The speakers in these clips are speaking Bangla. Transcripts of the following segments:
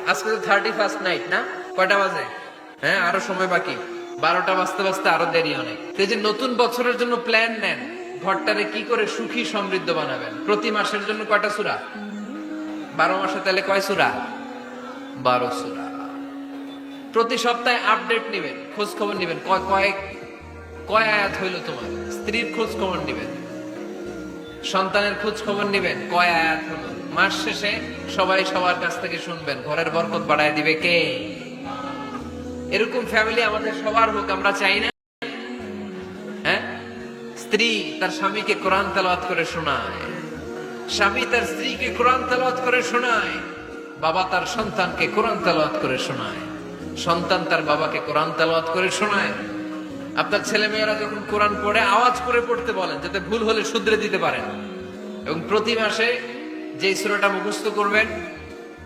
আজকে তো 31st নাইট না? কয়টা বাজে? হ্যাঁ, আরো সময় বাকি। 12টা বাজতে বাজতে আরো দেরি অনেক। তো এই যে নতুন বছরের জন্য প্ল্যান নেন, ঘরটারে কি করে সুখী সমৃদ্ধ বানাবেন। প্রতি মাসের জন্য কয়টা সূরা? 12 মাসে তাহলে কয় সূরা? 12 সূরা। প্রতি সপ্তাহে আপডেট নেবেন, খোঁজ খবর নেবেন, কয় আয়াত হইল তোমার। স্ত্রীর খোঁজ খবর নেবেন, সন্তানের খোঁজ খবর নেবেন, কয় আয়াত হলো। মাস শেষে সবাই সবার কাছ থেকে শুনবেন, ঘরের বরকত বাড়ায় দিবে কে? এরকম ফ্যামিলি আমাদের সবার হোক, আমরা চাই না? হ্যাঁ, স্ত্রী তার স্বামীকে কোরআন তেলাওয়াত করে শোনায়, স্বামী তার স্ত্রীকে কোরআন তেলাওয়াত করে শোনায়, বাবা তার সন্তানকে কোরআন তেলাওয়াত করে শোনায়, সন্তান তার বাবাকে কোরআন তেলাওয়াত করে শোনায়। আপনার ছেলে মেয়েরা যখন কোরআন পড়ে আওয়াজ করে পড়তে বলেন, যাতে ভুল হলে শুধরে দিতে পারেন। এবং প্রতি মাসে যে সূরাটা মুখস্থ করবেন,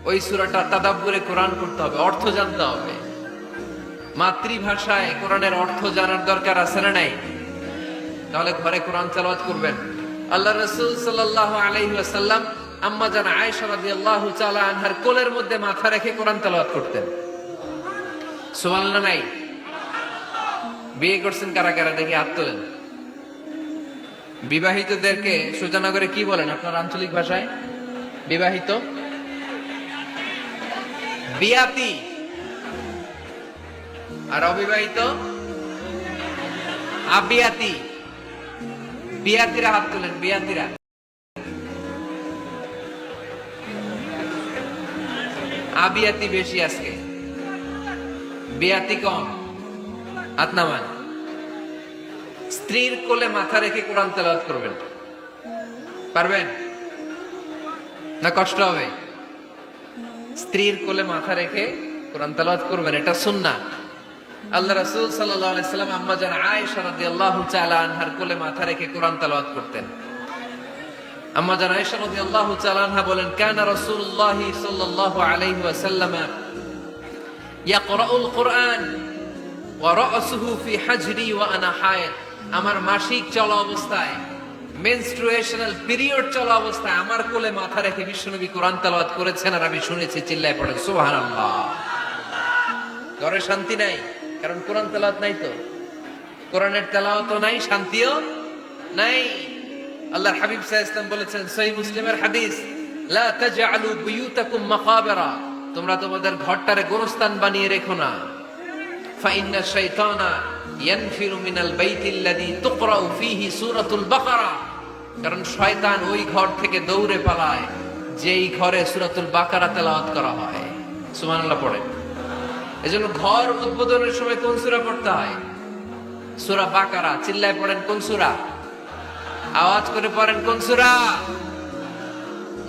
ওই সূরাটা তাদাব্বুরে কোরআন করতে হবে, অর্থ জানতে হবে। মাতৃভাষায় কোরআনের অর্থ জানার দরকার আছে না নাই? তাহলে ঘরে কোরআন তেলাওয়াত করবেন। আল্লাহ রাসূল সাল্লাল্লাহু আলাইহি ওয়াসাল্লাম আম্মা জান আয়েশা রাদিয়াল্লাহু তাআলা আনহার কোলের মধ্যে মাথা রেখে কোরআন তেলাওয়াত করতেন। সুবহানাল্লাহ নাই? বিয়ে করছেন কারা কারা দেখি হাত তোলেন। বিবাহিতদেরকে সুজানগরে কি বলেন আপনার আঞ্চলিক ভাষায়? বিবাহিত, বিয়াতি। আর অবিবাহিত আবিয়াতি। বিয়াতিরা হাত তোলেন, বিয়াতিরা। আবিয়াতি বেশি আজকে, বিয়াতি কম। হাত নামান। স্ত্রীর কোলে মাথা রেখে কোরআন তেলাওয়াত করবেন, পারবেন না? কষ্ট হবে? স্ত্রীর কোলে মাথা রেখে কোরআন তেলাওয়াত করবেন, এটা সুন্নাহ। আল্লাহ রাসূল সাল্লাল্লাহু আলাইহি সাল্লাম আম্মা জান আয়েশা রাদিয়াল্লাহু তাআলা আনহার কোলে মাথা রেখে কোরআন তেলাওয়াত করতেন। আম্মা জান আয়েশা রাদিয়াল্লাহু তাআলা আনহা বলেন, কানা রাসূলুল্লাহ সাল্লাল্লাহু আলাইহি ওয়াসাল্লাম ইয়াকরাউল কুরআন ওয়া রাসুহু ফি হাজরি ওয়া আনা হায়েদ। আমার মাসিক চলা অবস্থায়, মেনস্ট্রুয়েশনাল পিরিয়ড চলা অবস্থায় আমার কোলে মাথা রেখে বিশ্বনবী কোরআন তেলাওয়াত করেছেন, আর আমি শুনেছি। চিল্লায় পড়েন সুবহানাল্লাহ। ঘরে শান্তি নাই, কারণ কোরআন তেলাওয়াত নাই। তো কোরআনের তেলাওয়াতও নাই, শান্তিও নাই। আল্লাহর হাবিব সাল্লাল্লাহু আলাইহি ওয়াসাল্লাম বলেছেন, সহিহ মুসলিমের হাদিস, লা তাজআলু বুয়ুতাকুম মাকাবিরা। তোমরা তোমাদের ঘরটারে গোরস্থান বানিয়ে রেখো না। ফাইন্না শাইতানা ইয়ানফিরু মিনাল বাইতিল্লাযী তুকরাউ ফীহি সূরাতুল বাকারা। কারণ শয়তান ওই ঘর থেকে দৌড়ে পালায় যেই ঘরে সূরাতুল বাকারা তেলাওয়াত করা হয়। সুবহানাল্লাহ পড়ে। এজন্য ঘর উদ্বোধনের সময় কোন সূরা পড়তে হয়? সূরা বাকারা। চিল্লায় পড়েন কোন সূরা? আওয়াজ করে পড়েন কোন সূরা?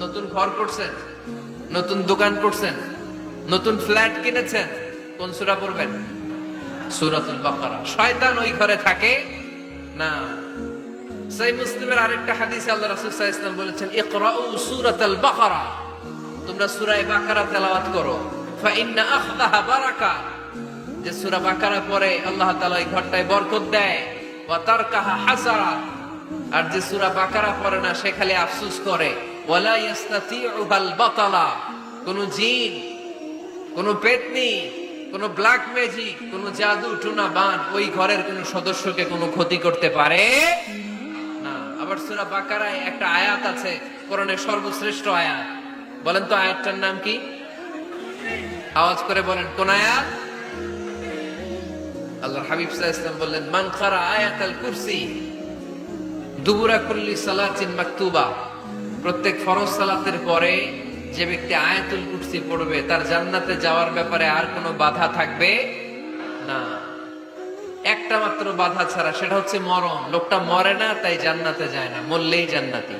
নতুন ঘর করছেন, নতুন দোকান করছেন, নতুন ফ্ল্যাট কিনেছেন, কোন সূরা পড়বেন? সূরাতুল বাকারা। শয়তান ওই ঘরে থাকে না। সহিহ মুসলিমের আরেকটা হাদিসে আল্লাহ রাসূল সাল্লাল্লাহু আলাইহি ওয়াসাল্লাম বলেছেন, ইকরাউ সূরাতাল বাকারা। তোমরা সূরা বাকারা তেলাওয়াত করো। ফাইন্না আখদাহা বারাকা। যে সূরা বাকারা পড়ে আল্লাহ তাআলা এই ঘরটায় বরকত দেয়। ওয়া তারকাহা হাসারা। আর যে সূরা বাকারা পড়ে না, সে খালি আফসোস করে। ওয়ালা ইস্তাতিউল বাতালা। কোন জিন, কোন পেতনি, কোন ব্ল্যাক ম্যাজিক, কোন জাদু টুনা বান ওই ঘরের কোন সদস্যকে কোনো ক্ষতি করতে পারে না। আবার সূরা বাকারায় একটা আয়াত আছে, কোরআনের সর্বশ্রেষ্ঠ আয়াত। বলেন তো আয়াতটার নাম কি? আওয়াজ করে বলেন কোন আয়াত? আল্লাহর হাবিব সাল্লাল্লাহু আলাইহি ওয়াসাল্লাম বললেন, মান ক্বারা আয়াতাল কুরসি দুবুরা কুল্লি সালাতিন মাকতুবা। প্রত্যেক ফরজ সালাতের পরে যে ব্যক্তি আয়াতুল কুরসি পড়বে, তার জান্নাতে যাওয়ার ব্যাপারে আর কোনো বাধা থাকবে না। একটা মাত্র বাধা ছাড়া, সেটা হচ্ছে মরণ। লোকটা মরে না, তাই জান্নাতে যায় না, মরলেই জান্নাতি।